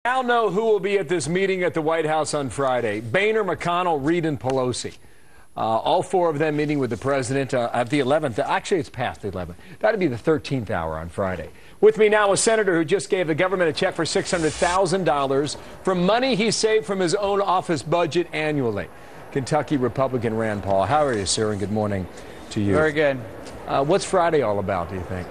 Now know who will be at this meeting at the White House on Friday. Boehner, McConnell, Reid, and Pelosi. All four of them meeting with the president at the 11th. Actually, it's past the 11th. That'd be the 13th hour on Friday. With me now, a senator who just gave the government a check for $600,000 for money he saved from his own office budget annually. Kentucky Republican Rand Paul. How are you, sir? And good morning to you. Very good. What's Friday all about, do you think?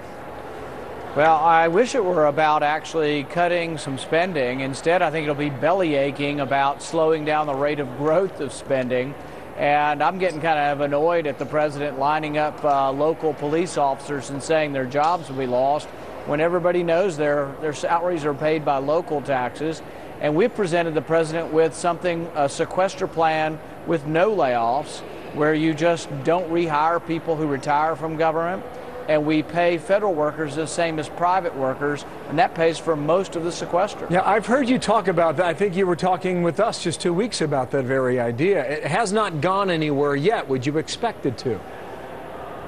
Well, I wish it were about actually cutting some spending. Instead, I think it'll be belly aching about slowing down the rate of growth of spending. And I'm getting kind of annoyed at the president lining up local police officers and saying their jobs will be lost when everybody knows their salaries are paid by local taxes. And we've presented the president with something, a sequester plan with no layoffs, where you just don't rehire people who retire from government. And we pay federal workers the same as private workers, and that pays for most of the sequester. Yeah, I've heard you talk about that. I think you were talking with us just 2 weeks about that very idea. It has not gone anywhere yet. Would you expect it to?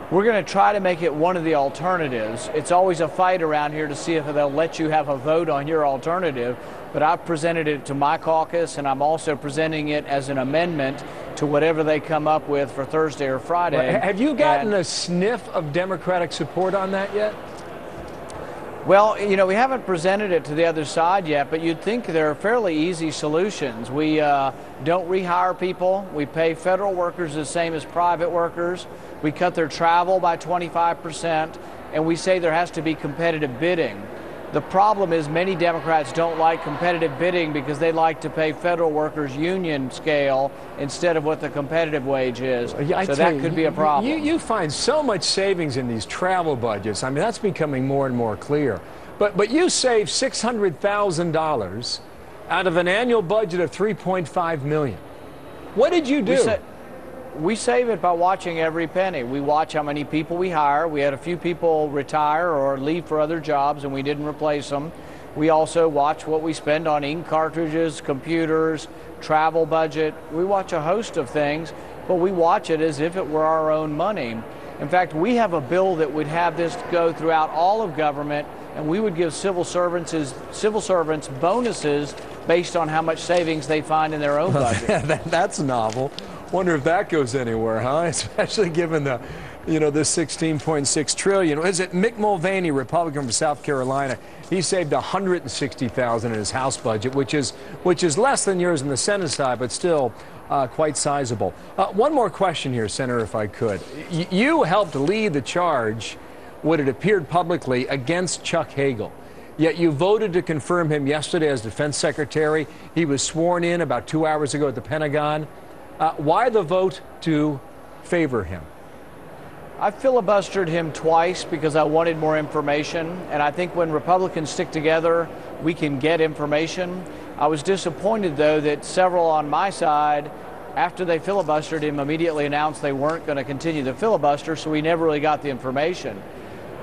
We're going to try to make it one of the alternatives. It's always a fight around here to see if they'll let you have a vote on your alternative, but I've presented it to my caucus, and I'm also presenting it as an amendment to whatever they come up with for Thursday or Friday. Well, have you gotten a sniff of Democratic support on that yet? Well, you know, we haven't presented it to the other side yet, but you'd think they're fairly easy solutions. We don't rehire people. We pay federal workers the same as private workers. We cut their travel by 25%, and we say there has to be competitive bidding. The problem is many Democrats don't like competitive bidding because they like to pay federal workers union scale instead of what the competitive wage is. Yeah, so that could be a problem. You find so much savings in these travel budgets. I mean, that's becoming more and more clear. But you save $600,000 out of an annual budget of $3.5 million. What did you do? We save it by watching every penny. We watch how many people we hire. We had a few people retire or leave for other jobs, and we didn't replace them. We also watch what we spend on ink cartridges, computers, travel budget. We watch a host of things, but we watch it as if it were our own money. In fact, we have a bill that would have this go throughout all of government, and we would give civil servants bonuses based on how much savings they find in their own budget. That's novel. Wonder if that goes anywhere, huh? Especially given the, this $16.6 trillion. Is it Mick Mulvaney, Republican from South Carolina? He saved $160,000 in his House budget, which is less than yours in the Senate side, but still quite sizable. One more question here, Senator, if I could. You helped lead the charge, what it appeared publicly, against Chuck Hagel. Yet you voted to confirm him yesterday as Defense Secretary. He was sworn in about 2 hours ago at the Pentagon. Why the vote to favor him? I filibustered him twice because I wanted more information, and I think when Republicans stick together, we can get information. I was disappointed, though, that several on my side, after they filibustered him, immediately announced they weren't going to continue the filibuster, so we never really got the information.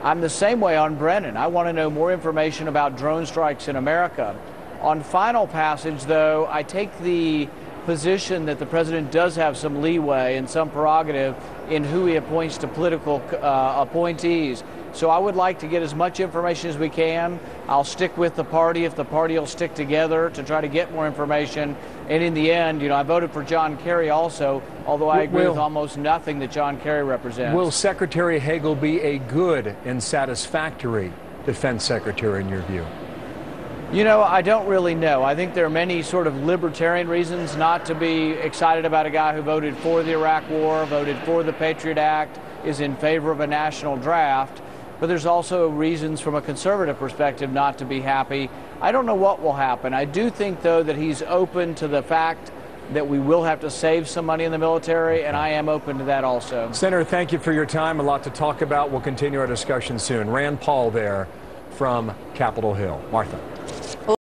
I'm the same way on Brennan. I want to know more information about drone strikes in America. On final passage, though, I take the position that the president does have some leeway and some prerogative in who he appoints to political appointees. So I would like to get as much information as we can. I'll stick with the party if the party will stick together to try to get more information. And in the end, I voted for John Kerry also, although I agree with almost nothing that John Kerry represents. Will Secretary Hagel be a good and satisfactory defense secretary in your view? I don't really know. I think there are many sort of libertarian reasons not to be excited about a guy who voted for the Iraq War, voted for the Patriot Act, is in favor of a national draft. But there's also reasons from a conservative perspective not to be happy. I don't know what will happen. I do think, though, that he's open to the fact that we will have to save some money in the military, and I am open to that also. Senator, thank you for your time. A lot to talk about. We'll continue our discussion soon. Rand Paul there from Capitol Hill. Martha.